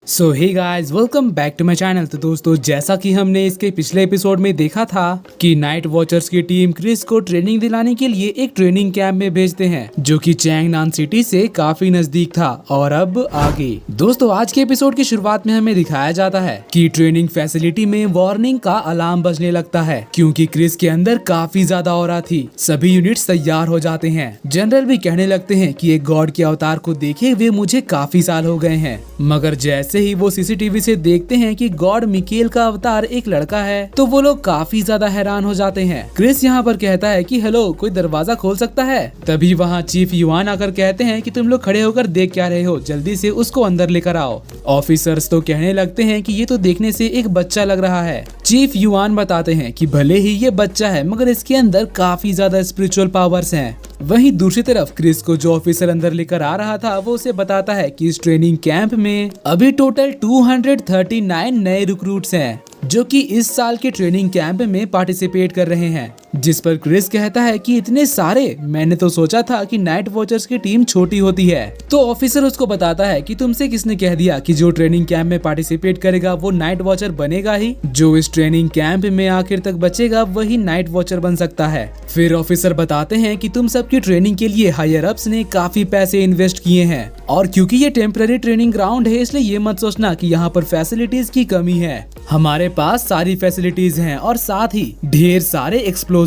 So hey guys, welcome back to my channel. तो दोस्तों, जैसा कि हमने इसके पिछले एपिसोड में देखा था कि नाइट वॉचर्स की टीम क्रिस को ट्रेनिंग दिलाने के लिए एक ट्रेनिंग कैंप में भेजते हैं जो कि चैंगनान सिटी से काफी नजदीक था। और अब आगे दोस्तों, आज के एपिसोड की शुरुआत में हमें दिखाया जाता है कि ट्रेनिंग फैसिलिटी में वार्निंग का अलार्म बजने लगता है क्योंकि क्रिस के अंदर काफी ज्यादा ऑरा थी। सभी यूनिट्स तैयार हो जाते हैं। जनरल भी कहने लगते हैं कि एक गॉड के अवतार को देखे हुए मुझे काफी साल हो गए हैं, मगर जैसे ही वो सीसीटीवी से देखते हैं कि गॉड मिकेल का अवतार एक लड़का है तो वो लोग काफी ज्यादा हैरान हो जाते हैं। क्रिस यहाँ पर कहता है कि हेलो, कोई दरवाजा खोल सकता है? तभी वहाँ चीफ युआन आकर कहते हैं कि तुम लोग खड़े होकर देख क्या रहे हो, जल्दी से उसको अंदर लेकर आओ। ऑफिसर्स तो कहने लगते हैं कि ये तो देखने से एक बच्चा लग रहा है। चीफ युआन बताते हैं कि भले ही ये बच्चा है मगर इसके अंदर काफी ज्यादा स्पिरिचुअल पावर्स हैं। वहीं दूसरी तरफ क्रिस को जो ऑफिसर अंदर लेकर आ रहा था वो उसे बताता है कि इस ट्रेनिंग कैंप में अभी टोटल 239 नए रिक्रूट्स हैं जो कि इस साल के ट्रेनिंग कैंप में पार्टिसिपेट कर रहे हैं। जिस पर क्रिस कहता है कि इतने सारे, मैंने तो सोचा था कि नाइट वॉचर्स की टीम छोटी होती है। तो ऑफिसर उसको बताता है कि तुमसे किसने कह दिया कि जो ट्रेनिंग कैंप में पार्टिसिपेट करेगा वो नाइट वॉचर बनेगा ही? जो इस ट्रेनिंग कैंप में आखिर तक बचेगा वही नाइट वॉचर बन सकता है। फिर ऑफिसर बताते हैं कि तुम सबकी ट्रेनिंग के लिए हायर अप्स ने काफी पैसे इन्वेस्ट किए हैं और क्योंकि ये टेम्पररी ट्रेनिंग ग्राउंड है इसलिए ये मत सोचना कि यहाँ पर फैसिलिटीज की कमी है। हमारे पास सारी फैसिलिटीज हैं और साथ ही ढेर सारे एक्सप्लोजिव्स।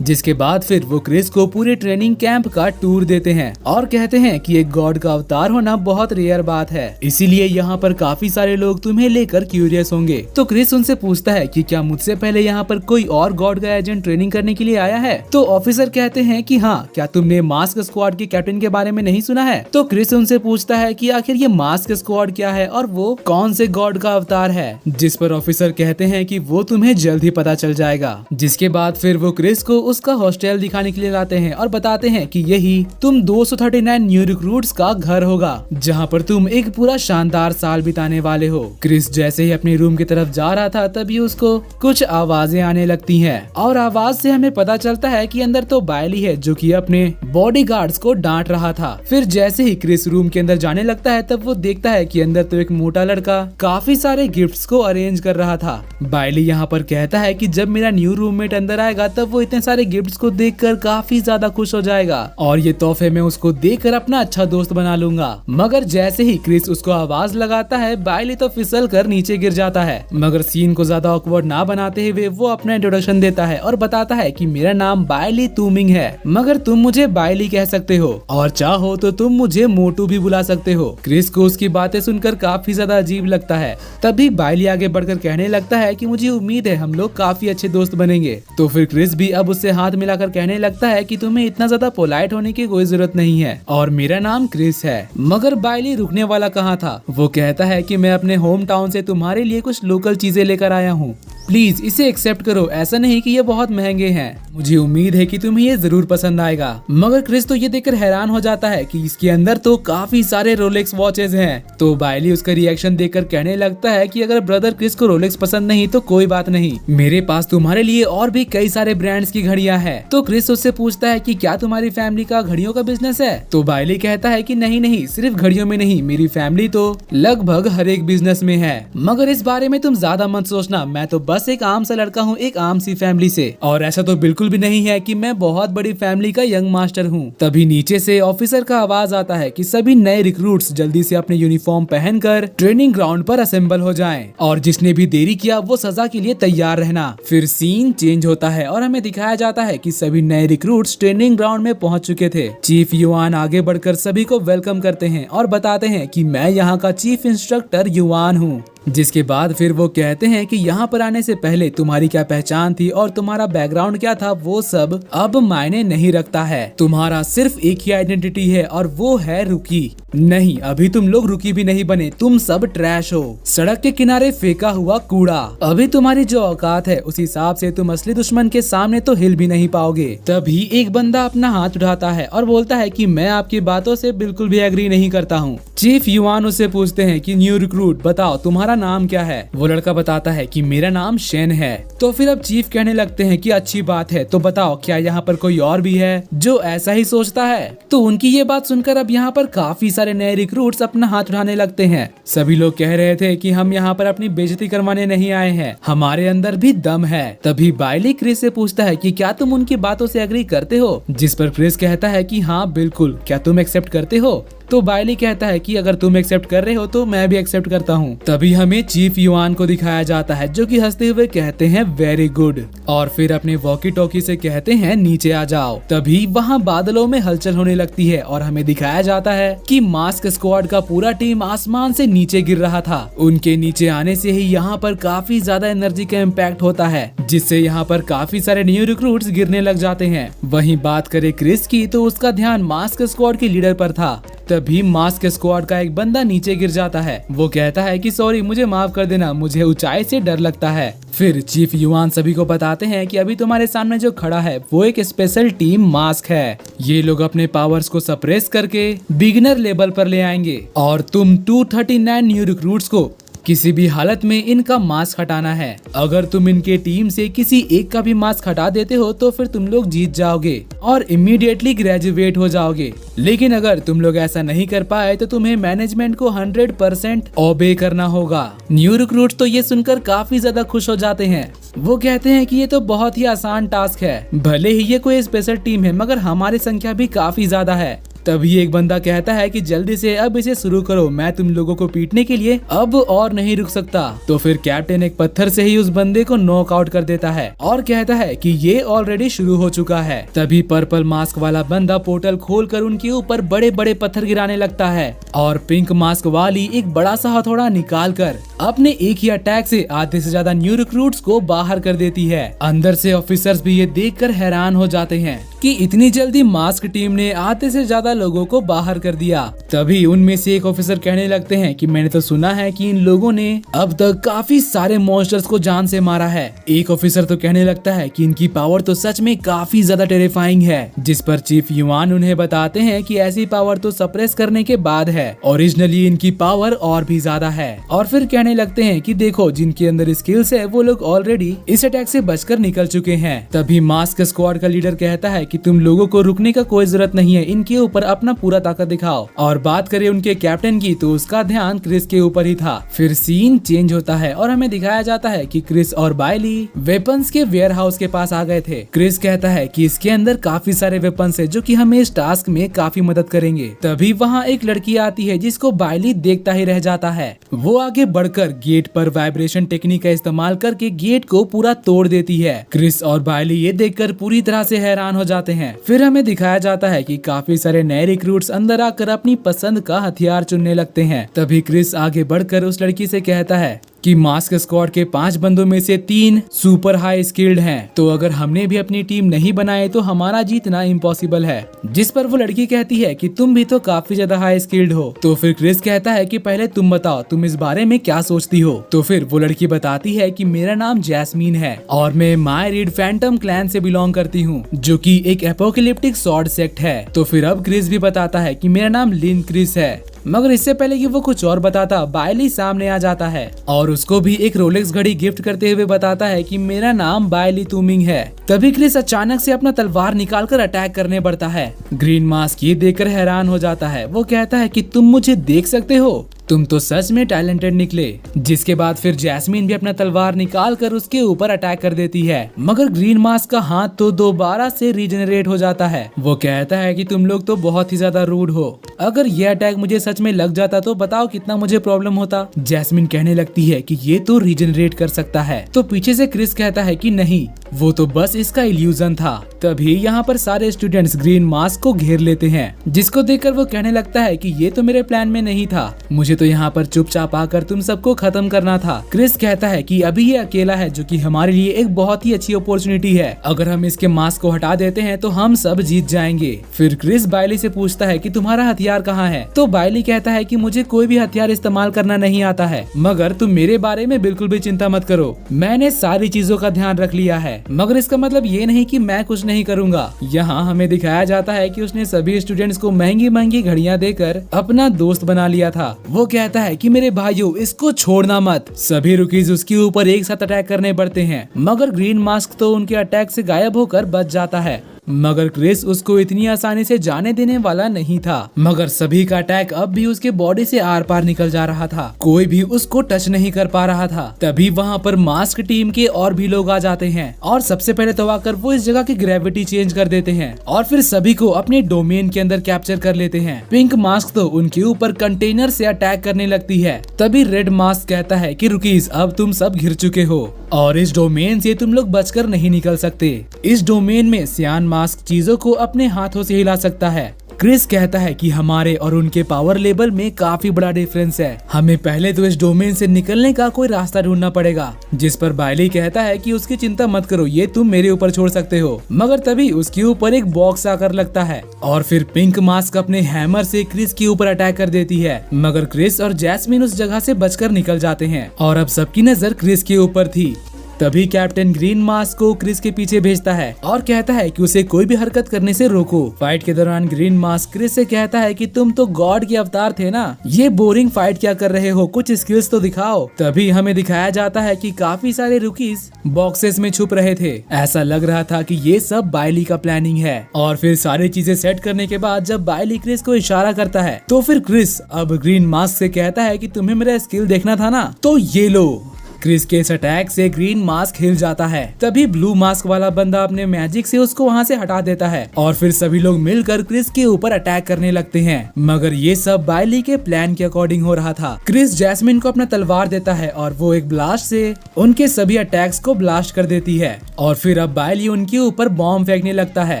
जिसके बाद फिर वो क्रिस को पूरे ट्रेनिंग कैंप का टूर देते हैं और कहते हैं कि एक गॉड का अवतार होना बहुत रेयर बात है, इसीलिए यहाँ पर काफी सारे लोग तुम्हें लेकर क्यूरियस होंगे। तो क्रिस उनसे पूछता है कि क्या मुझसे पहले यहाँ पर कोई और गॉड का एजेंट ट्रेनिंग करने के लिए आया है? तो ऑफिसर कहते हैं कि हाँ, क्या तुमने मास्क स्क्वाड के कैप्टन के बारे में नहीं सुना है? तो क्रिस उनसे पूछता है कि आखिर ये मास्क स्क्वाड क्या है और वो कौन से गॉड का अवतार है? जिस पर ऑफिसर कहते हैं कि वो तुम्हें जल्द ही पता चल जाएगा। जिसके बाद फिर वो क्रिस को उसका हॉस्टल दिखाने के लिए लाते हैं और बताते हैं कि यही तुम 239 न्यू रिक्रूट्स का घर होगा जहाँ पर तुम एक पूरा शानदार साल बिताने वाले हो। क्रिस जैसे ही अपने रूम की तरफ जा रहा था तभी उसको कुछ आवाजें आने लगती हैं और आवाज से हमें पता चलता है कि अंदर तो बायली है जो कि अपने बॉडीगार्ड्स को डांट रहा था। फिर जैसे ही क्रिस रूम के अंदर जाने लगता है तब वो देखता है कि अंदर तो एक मोटा लड़का काफी सारे गिफ्ट्स को अरेंज कर रहा था। बायली यहाँ पर कहता है कि जब मेरा न्यू रूममेट अंदर आएगा तब वो इतने सारे गिफ्ट्स को देखकर काफी ज्यादा खुश हो जाएगा और ये तोहफे में उसको देकर अपना अच्छा दोस्त बना लूंगा। मगर जैसे ही क्रिस उसको आवाज लगाता है बायली तो फिसल कर नीचे गिर जाता है। मगर सीन को ज्यादा ऑकवर्ड ना बनाते हुए वो अपना इंट्रोडक्शन देता है और बताता है कि मेरा नाम बायली तुमिंग है मगर तुम मुझे बायली कह सकते हो और चाहो तो तुम मुझे मोटू भी बुला सकते हो। क्रिस को उसकी बातें सुनकर काफी ज्यादा अजीब लगता है। तभी बायली आगे बढ़कर कहने लगता है कि मुझे उम्मीद है हम लोग काफी अच्छे दोस्त बनेंगे। तो फिर क्रिस भी अब उससे हाथ मिलाकर कहने लगता है कि तुम्हें इतना ज्यादा पोलाइट होने की कोई जरूरत नहीं है और मेरा नाम क्रिस है। मगर बायली रुकने वाला कहाँ था। वो कहता है कि मैं अपने होम टाउन से तुम्हारे लिए कुछ लोकल चीजें लेकर आया हूँ, प्लीज इसे एक्सेप्ट करो। ऐसा नहीं कि ये बहुत महंगे हैं, मुझे उम्मीद है कि तुम्हें ये जरूर पसंद आएगा। मगर क्रिस तो ये देखकर हैरान हो जाता है कि इसके अंदर तो काफी सारे रोलेक्स वॉचेस हैं। तो बायली उसका रिएक्शन देखकर कहने लगता है कि अगर ब्रदर क्रिस को रोलेक्स पसंद नहीं तो कोई बात नहीं, मेरे पास तुम्हारे लिए और भी कई सारे ब्रांड्स की घड़ियां हैं। तो क्रिस उससे पूछता है कि क्या तुम्हारी फैमिली का घड़ियों का बिजनेस है? तो बायली कहता है कि नहीं नहीं, सिर्फ घड़ियों में नहीं, मेरी फैमिली तो लगभग हर एक बिजनेस में है। मगर इस बारे में तुम ज्यादा मत सोचना, मैं तो बस एक आम सा लड़का हूँ, एक आम सी फैमिली से, और ऐसा तो बिल्कुल भी नहीं है कि मैं बहुत बड़ी फैमिली का यंग मास्टर हूँ। तभी नीचे से ऑफिसर का आवाज आता है कि सभी नए रिक्रूट्स जल्दी से अपने यूनिफॉर्म पहनकर ट्रेनिंग ग्राउंड पर असेंबल हो जाएं और जिसने भी देरी किया वो सजा के लिए तैयार रहना। फिर सीन चेंज होता है और हमें दिखाया जाता है कि सभी नए रिक्रूट्स ट्रेनिंग ग्राउंड में पहुंच चुके थे। चीफ युआन आगे बढ़कर सभी को वेलकम करते हैं और बताते हैं कि मैं यहाँ का चीफ इंस्ट्रक्टर युआन हूँ। जिसके बाद फिर वो कहते हैं कि यहाँ पर आने से पहले तुम्हारी क्या पहचान थी और तुम्हारा बैकग्राउंड क्या था वो सब अब मायने नहीं रखता है। तुम्हारा सिर्फ एक ही आइडेंटिटी है और वो है रुकी। नहीं, अभी तुम लोग रुकी भी नहीं बने, तुम सब ट्रैश हो, सड़क के किनारे फेंका हुआ कूड़ा। अभी तुम्हारी जो औकात है उस हिसाब से तुम असली दुश्मन के सामने तो हिल भी नहीं पाओगे। तभी एक बंदा अपना हाथ उठाता है और बोलता है कि मैं आपकी बातों से बिल्कुल भी एग्री नहीं करता हूँ। चीफ युआन उससे पूछते हैं कि न्यू रिक्रूट बताओ तुम्हारा नाम क्या है? वो लड़का बताता है कि मेरा नाम शेन है। तो फिर अब चीफ कहने लगते हैं कि अच्छी बात है, तो बताओ क्या यहाँ पर कोई और भी है जो ऐसा ही सोचता है? तो उनकी ये बात सुनकर अब यहाँ पर काफी सारे सारे नए रिक्रूट्स अपना हाथ उठाने लगते हैं। सभी लोग कह रहे थे कि हम यहाँ पर अपनी बेइज्जती करवाने नहीं आए हैं, हमारे अंदर भी दम है। तभी बाइली क्रिस से पूछता है कि क्या तुम उनकी बातों से एग्री करते हो, जिस पर क्रिस कहता है कि हाँ बिल्कुल, क्या तुम एक्सेप्ट करते हो। तो बाइली कहता है कि अगर तुम एक्सेप्ट कर रहे हो तो मैं भी एक्सेप्ट करता हूँ। तभी हमें चीफ युआन को दिखाया जाता है जो कि हंसते हुए कहते हैं वेरी गुड, और फिर अपने वॉकी टॉकी से कहते हैं नीचे आ जाओ। तभी वहाँ बादलों में हलचल होने लगती है और हमें दिखाया जाता है कि मास्क स्क्वाड का पूरा टीम आसमान से नीचे गिर रहा था। उनके नीचे आने से ही यहाँ पर काफी ज्यादा एनर्जी का इम्पैक्ट होता है, जिससे यहाँ पर काफी सारे न्यू रिक्रूट्स गिरने लग जाते हैं। वहीं बात करें क्रिस की तो उसका ध्यान मास्क स्क्वाड के लीडर पर था। तभी मास्क स्क्वाड का एक बंदा नीचे गिर जाता है। वो कहता है कि सॉरी, मुझे माफ कर देना, मुझे ऊंचाई से डर लगता है। फिर चीफ युआन सभी को बताते हैं कि अभी तुम्हारे सामने जो खड़ा है वो एक स्पेशल टीम मास्क है। ये लोग अपने पावर्स को सप्रेस करके बिगिनर लेवल पर ले आएंगे और तुम 239 न्यू रिक्रूट्स को किसी भी हालत में इनका मास्क हटाना है। अगर तुम इनके टीम से किसी एक का भी मास्क हटा देते हो तो फिर तुम लोग जीत जाओगे और इमीडिएटली ग्रेजुएट हो जाओगे। लेकिन अगर तुम लोग ऐसा नहीं कर पाए तो तुम्हें मैनेजमेंट को 100% ओबे करना होगा। न्यू रिक्रूट्स तो ये सुनकर काफी ज्यादा खुश हो जाते हैं। वो कहते हैं कि ये तो बहुत ही आसान टास्क है, भले ही ये कोई स्पेशल टीम है मगर हमारी संख्या भी काफी ज्यादा है। तभी एक बंदा कहता है कि जल्दी से अब इसे शुरू करो, मैं तुम लोगों को पीटने के लिए अब और नहीं रुक सकता। तो फिर कैप्टन एक पत्थर से ही उस बंदे को नॉकआउट कर देता है और कहता है कि ये ऑलरेडी शुरू हो चुका है। तभी पर्पल मास्क वाला बंदा पोर्टल खोलकर उनके ऊपर बड़े बड़े पत्थर गिराने लगता है और पिंक मास्क वाली एक बड़ा सा हथौड़ा निकाल कर अपने एक ही अटैक से आधे से ज्यादा न्यू रिक्रूट्स को बाहर कर देती है। अंदर से ऑफिसर्स भी ये देखकर हैरान हो जाते हैं कि इतनी जल्दी मास्क टीम ने आधे से ज्यादा लोगों को बाहर कर दिया। तभी उनमें से एक ऑफिसर कहने लगते हैं कि मैंने तो सुना है कि इन लोगों ने अब तक काफी सारे मॉन्स्टर्स को जान से मारा है। एक ऑफिसर तो कहने लगता है कि इनकी पावर तो सच में काफी ज्यादा टेरिफाइंग है, जिस पर चीफ युआन उन्हें बताते हैं कि ऐसी पावर तो सप्रेस करने के बाद है, ओरिजिनली इनकी पावर और भी ज्यादा है। और फिर कहने लगते हैं कि देखो, जिनके अंदर स्किल्स है वो लोग ऑलरेडी इस अटैक से बचकर निकल चुके हैं। तभी मास्क स्क्वाड का लीडर कहता है कि तुम लोगों को रुकने का कोई जरूरत नहीं है, इनके ऊपर अपना पूरा ताकत दिखाओ। और बात करें उनके कैप्टन की तो उसका ध्यान क्रिस के ऊपर ही था। फिर सीन चेंज होता है और हमें दिखाया जाता है कि क्रिस और बाइली वेपन्स के वेयर हाउस के पास आ गए थे। क्रिस कहता है कि इसके अंदर काफी सारे वेपन्स है जो कि हमें इस टास्क में काफी मदद करेंगे। तभी वहाँ एक लड़की आती है जिसको बाइली देखता ही रह जाता है। वो आगे बढ़कर गेट पर वाइब्रेशन टेक्निक का इस्तेमाल करके गेट को पूरा तोड़ देती है। क्रिस और बाइली ये देखकर पूरी तरह से हैरान हो जाते हैं। फिर हमें दिखाया जाता है कि काफी सारे नए रिक्रूट्स अंदर आकर अपनी पसंद का हथियार चुनने लगते हैं। तभी क्रिस आगे बढ़कर उस लड़की से कहता है कि मास्क स्क्वाड के 5 बंदों में से 3 सुपर हाई स्किल्ड हैं, तो अगर हमने भी अपनी टीम नहीं बनाए तो हमारा जीतना इम्पॉसिबल है। जिस पर वो लड़की कहती है कि तुम भी तो काफी ज्यादा हाई स्किल्ड हो। तो फिर क्रिस कहता है कि पहले तुम बताओ, तुम इस बारे में क्या सोचती हो। तो फिर वो लड़की बताती है कि मेरा नाम जैस्मीन है और मैं माय रीड फैंटम क्लैन से बिलोंग करती हूँ, जो कि एक एपोकलिप्टिक स्वॉर्ड सेक्ट है। तो फिर अब क्रिस भी बताता है कि मेरा नाम लिन क्रिस है। मगर इससे पहले कि वो कुछ और बताता, बाइली सामने आ जाता है और उसको भी एक रोलेक्स घड़ी गिफ्ट करते हुए बताता है कि मेरा नाम बाइली तुमिंग है। तभी क्रिस अचानक से अपना तलवार निकालकर अटैक करने बढ़ता है। ग्रीन मास्क ये देखकर हैरान हो जाता है। वो कहता है कि तुम मुझे देख सकते हो, तुम तो सच में टैलेंटेड निकले। जिसके बाद फिर जैस्मीन भी अपना तलवार निकाल कर उसके ऊपर अटैक कर देती है, मगर ग्रीन मास्क का हाथ तो दोबारा से रीजनरेट हो जाता है। वो कहता है कि तुम लोग तो बहुत ही ज्यादा रूड हो, अगर ये अटैक मुझे सच में लग जाता तो बताओ कितना मुझे प्रॉब्लम होता। जैस्मीन कहने लगती है कि ये तो रीजनरेट कर सकता है। तो पीछे से क्रिस कहता है कि नहीं, वो तो बस इसका इल्यूजन था। तभी यहाँ पर सारे स्टूडेंट्स ग्रीन मास्क को घेर लेते हैं, जिसको देखकर वो कहने लगता है कि ये तो मेरे प्लान में नहीं था, मुझे तो यहाँ पर चुपचाप आकर तुम सबको खत्म करना था। क्रिस कहता है कि अभी ये अकेला है, जो कि हमारे लिए एक बहुत ही अच्छी अपॉर्चुनिटी है। अगर हम इसके मास्क को हटा देते हैं तो हम सब जीत जाएंगे। फिर क्रिस बाइली से पूछता है कि तुम्हारा हथियार कहाँ है। तो बाइली कहता है कि मुझे कोई भी हथियार इस्तेमाल करना नहीं आता है, मगर तुम मेरे बारे में बिल्कुल भी चिंता मत करो, मैंने सारी चीजों का ध्यान रख लिया है। मगर इसका मतलब ये नहीं कि मैं कुछ नहीं करूंगा। यहाँ हमें दिखाया जाता है कि उसने सभी स्टूडेंट्स को महंगी महंगी घड़ियां देकर अपना दोस्त बना लिया था। वो कहता है कि मेरे भाइयों, इसको छोड़ना मत। सभी रुकीज उसके ऊपर एक साथ अटैक करने बढ़ते हैं, मगर ग्रीन मास्क तो उनके अटैक से गायब होकर बच जाता है। मगर क्रिस उसको इतनी आसानी से जाने देने वाला नहीं था। मगर सभी का अटैक अब भी उसके बॉडी से आर पार निकल जा रहा था, कोई भी उसको टच नहीं कर पा रहा था। तभी वहाँ पर मास्क टीम के और भी लोग आ जाते हैं और सबसे पहले तो आकर वो इस जगह की ग्रेविटी चेंज कर देते हैं और फिर सभी को अपने डोमेन के अंदर कैप्चर कर लेते हैं। पिंक मास्क तो उनके ऊपर कंटेनर से अटैक करने लगती है। तभी रेड मास्क कहता है कि रुकीज, अब तुम सब घिर चुके हो और इस डोमेन से तुम लोग बचकर नहीं निकल सकते। इस डोमेन में सियान मास्क चीजों को अपने हाथों से हिला सकता है। क्रिस कहता है कि हमारे और उनके पावर लेवल में काफी बड़ा डिफरेंस है, हमें पहले तो इस डोमेन से निकलने का कोई रास्ता ढूंढना पड़ेगा। जिस पर बायली कहता है कि उसकी चिंता मत करो, ये तुम मेरे ऊपर छोड़ सकते हो। मगर तभी उसके ऊपर एक बॉक्स आकर लगता है और फिर पिंक मास्क अपने हैमर से क्रिस के ऊपर अटैक कर देती है। मगर क्रिस और जैस्मिन उस जगह से बचकर निकल जाते हैं और अब सबकी नजर क्रिस के ऊपर थी। तभी कैप्टन ग्रीन मास्क को क्रिस के पीछे भेजता है और कहता है कि उसे कोई भी हरकत करने से रोको। फाइट के दौरान ग्रीन मास्क क्रिस से कहता है कि तुम तो गॉड के अवतार थे ना, ये बोरिंग फाइट क्या कर रहे हो, कुछ स्किल्स तो दिखाओ। तभी हमें दिखाया जाता है कि काफी सारे रुकीज बॉक्सेस में छुप रहे थे। ऐसा लग रहा था कि ये सब बायली का प्लानिंग है। और फिर सारी चीजें सेट करने के बाद जब बायली क्रिस को इशारा करता है तो फिर क्रिस अब ग्रीन मास्क से कहता है कि तुम्हें मेरा स्किल देखना था ना, तो ये लो। क्रिस के इस अटैक से ग्रीन मास्क हिल जाता है। तभी ब्लू मास्क वाला बंदा अपने मैजिक से उसको वहाँ से हटा देता है और फिर सभी लोग मिलकर क्रिस के ऊपर अटैक करने लगते हैं। मगर ये सब बायली के प्लान के अकॉर्डिंग हो रहा था। क्रिस जैस्मिन को अपना तलवार देता है और वो एक ब्लास्ट से उनके सभी अटैक्स को ब्लास्ट कर देती है और फिर अब बायली उनके ऊपर बॉम्ब फेंकने लगता है।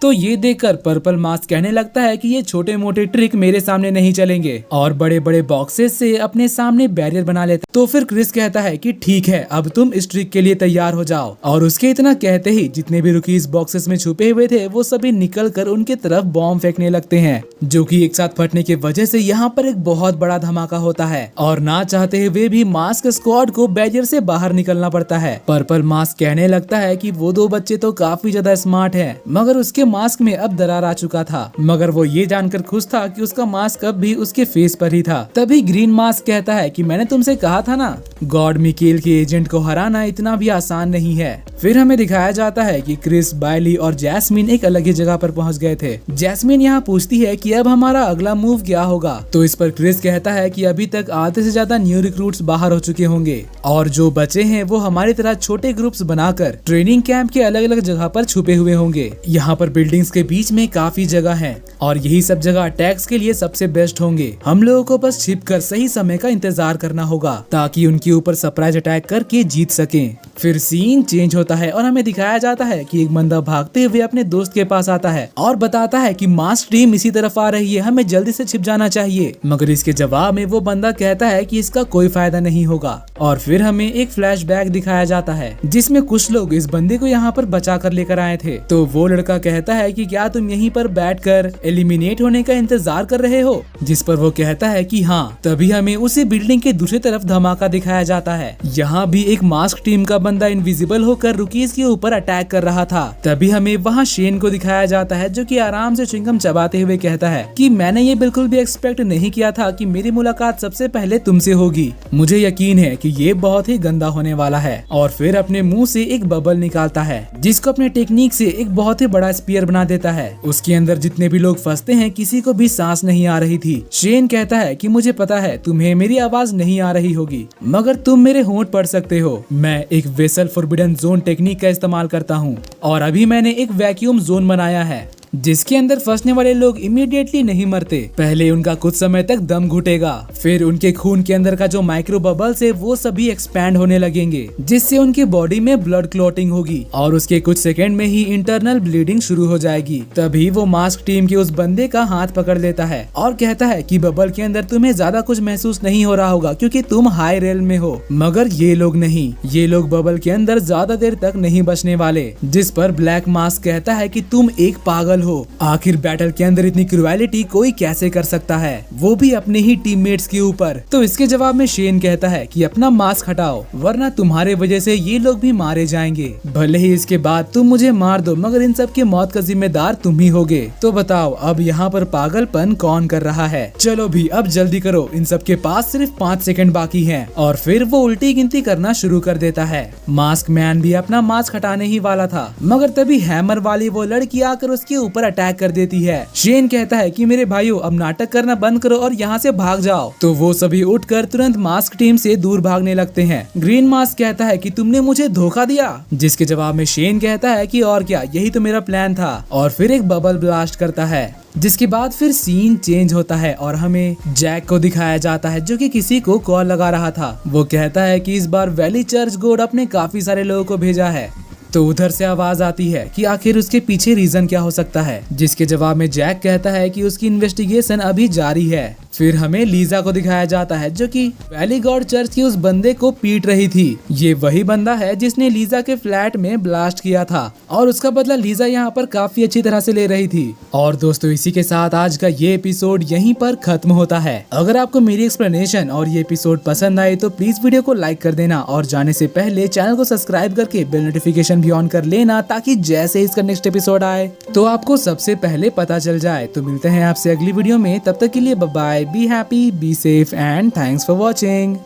तो ये देखकर पर्पल मास्क कहने लगता है कि ये छोटे मोटे ट्रिक मेरे सामने नहीं चलेंगे और बड़े बड़े बॉक्सेस से अपने सामने बैरियर बना लेता। तो फिर क्रिस कहता है कि ठीक है, अब तुम इस ट्रिक के लिए तैयार हो जाओ। और उसके इतना कहते ही जितने भी रुकीज बॉक्सेस में छुपे हुए थे वो सभी निकलकर उनके तरफ बॉम्ब फेंकने लगते हैं, जो कि एक साथ फटने की वजह से यहाँ पर एक बहुत बड़ा धमाका होता है और ना चाहते हुए भी मास्क स्क्वाड को बैरियर से बाहर निकलना पड़ता है। पर्पल मास्क कहने लगता है कि वो दो बच्चे तो काफी ज्यादा स्मार्ट हैं, मगर उसके मास्क में अब दरार आ चुका था। मगर वो ये जानकर खुश था कि उसका मास्क अब भी उसके फेस पर ही था। तभी ग्रीन मास्क कहता है कि मैंने तुमसे कहा था ना, गॉड मिकेल के एजेंट को हराना इतना भी आसान नहीं है। फिर हमें दिखाया जाता है कि क्रिस, बायली और जैस्मिन एक अलग ही जगह पर पहुंच गए थे। जैस्मिन यहाँ पूछती है कि अब हमारा अगला मूव क्या होगा। तो इस पर क्रिस कहता है कि अभी तक आधे से ज्यादा न्यू रिक्रूट्स बाहर हो चुके होंगे और जो बचे हैं वो हमारी तरह छोटे ग्रुप्स बनाकर ट्रेनिंग कैंप के अलग अलग जगह पर छुपे हुए होंगे। यहाँ पर बिल्डिंग्स के बीच में काफी जगह है और यही सब जगह अटैक्स के लिए सबसे बेस्ट होंगे। हम लोगों को बस छिपकर सही समय का इंतजार करना होगा ताकि उनके ऊपर सरप्राइज अटैक करके जीत सकें। फिर सीन चेंज होता है और हमें दिखाया जाता है कि एक बंदा भागते हुए अपने दोस्त के पास आता है और बताता है कि मास्क टीम इसी तरफ आ रही है, हमें जल्दी से छिप जाना चाहिए। मगर इसके जवाब में वो बंदा कहता है कि इसका कोई फायदा नहीं होगा। और फिर हमें एक फ्लैशबैक दिखाया जाता है जिसमें कुछ लोग इस बंदे को यहाँ पर बचा कर लेकर आए थे। तो वो लड़का कहता है कि क्या तुम यहीं पर बैठकर एलिमिनेट होने का इंतजार कर रहे हो, जिस पर वो कहता है कि हाँ। तभी हमें उसी बिल्डिंग के दूसरी तरफ धमाका दिखाया जाता है। यहाँ भी एक मास्क टीम का बंदा इनविजिबल होकर रुकीज के ऊपर अटैक कर रहा था। तभी हमें वहाँ शेन को दिखाया जाता है जो कि आराम से च्युइंगम चबाते हुए कहता है कि मैंने ये बिल्कुल भी एक्सपेक्ट नहीं किया था कि मेरी मुलाकात सबसे पहले तुमसे होगी। मुझे यकीन है कि ये बहुत ही गंदा होने वाला है। और फिर अपने मुंह से एक बबल निकालता है जिसको अपने टेक्निक से एक बहुत ही बड़ा स्पीयर बना देता है। उसके अंदर जितने भी लोग फंसते हैं किसी को भी सांस नहीं आ रही थी। शेन कहता है कि मुझे पता है तुम्हें मेरी आवाज नहीं आ रही होगी, मगर तुम मेरे होंठ पढ़ सकते हो। मैं एक वेसल फॉरबिडन जोन टेक्निक का इस्तेमाल करता हूँ और अभी मैंने एक वैक्यूम जोन बनाया है जिसके अंदर फंसने वाले लोग इमीडिएटली नहीं मरते। पहले उनका कुछ समय तक दम घुटेगा, फिर उनके खून के अंदर का जो माइक्रो बबल्स है वो सभी एक्सपैंड होने लगेंगे जिससे उनकी बॉडी में ब्लड क्लॉटिंग होगी और उसके कुछ सेकंड में ही इंटरनल ब्लीडिंग शुरू हो जाएगी। तभी वो मास्क टीम के उस बंदे का हाथ पकड़ लेता है और कहता है कि बबल के अंदर तुम्हें ज्यादा कुछ महसूस नहीं हो रहा होगा क्योंकि तुम हाई रेल में हो। मगर ये लोग नहीं, ये लोग बबल के अंदर ज्यादा देर तक नहीं बचने वाले। जिस पर ब्लैक मास्क कहता है कि तुम एक पागल हो, आखिर बैटल के अंदर इतनी क्रुएलिटी कोई कैसे कर सकता है, वो भी अपने ही टीममेट्स के ऊपर। तो इसके जवाब में शेन कहता है कि अपना मास्क हटाओ वरना तुम्हारे वजह से ये लोग भी मारे जाएंगे। भले ही इसके बाद तुम मुझे मार दो मगर इन सब की मौत का जिम्मेदार तुम ही होगे। तो बताओ अब यहाँ पर पागलपन कौन कर रहा है। चलो भी अब जल्दी करो, इन सब के पास सिर्फ 5 सेकंड बाकी हैं। और फिर वो उल्टी गिनती करना शुरू कर देता है। मास्क मैन भी अपना मास्क हटाने ही वाला था मगर तभी हैमर वाली वो लड़की आकर उसके ऊपर अटैक कर देती है। शेन कहता है कि मेरे भाइयों अब नाटक करना बंद करो और यहाँ से भाग जाओ। तो वो सभी उठकर तुरंत मास्क टीम से दूर भागने लगते हैं। ग्रीन मास्क कहता है कि तुमने मुझे धोखा दिया, जिसके जवाब में शेन कहता है कि और क्या, यही तो मेरा प्लान था। और फिर एक बबल ब्लास्ट करता है, जिसके बाद फिर सीन चेंज होता है और हमें जैक को दिखाया जाता है जो कि किसी को कॉल लगा रहा था। वो कहता है कि इस बार वैली चर्च गॉड अपने काफी सारे लोगों को भेजा है। तो उधर से आवाज आती है कि आखिर उसके पीछे रीजन क्या हो सकता है, जिसके जवाब में जैक कहता है कि उसकी इन्वेस्टिगेशन अभी जारी है। फिर हमें लीजा को दिखाया जाता है जो कि वैली गॉड चर्च के उस बंदे को पीट रही थी। ये वही बंदा है जिसने लीजा के फ्लैट में ब्लास्ट किया था और उसका बदला लीजा यहाँ पर काफी अच्छी तरह से ले रही थी। और दोस्तों इसी के साथ आज का ये एपिसोड यहीं पर खत्म होता है। अगर आपको मेरी एक्सप्लेनेशन और ये एपिसोड पसंद आए तो प्लीज वीडियो को लाइक कर देना और जाने से पहले चैनल को सब्सक्राइब करके बेल नोटिफिकेशन भी ऑन कर लेना ताकि जैसे इसका नेक्स्ट एपिसोड आए तो आपको सबसे पहले पता चल जाए। तो मिलते हैं आपसे अगली वीडियो में, तब तक के लिए bye bye, be happy, be safe and thanks for watching.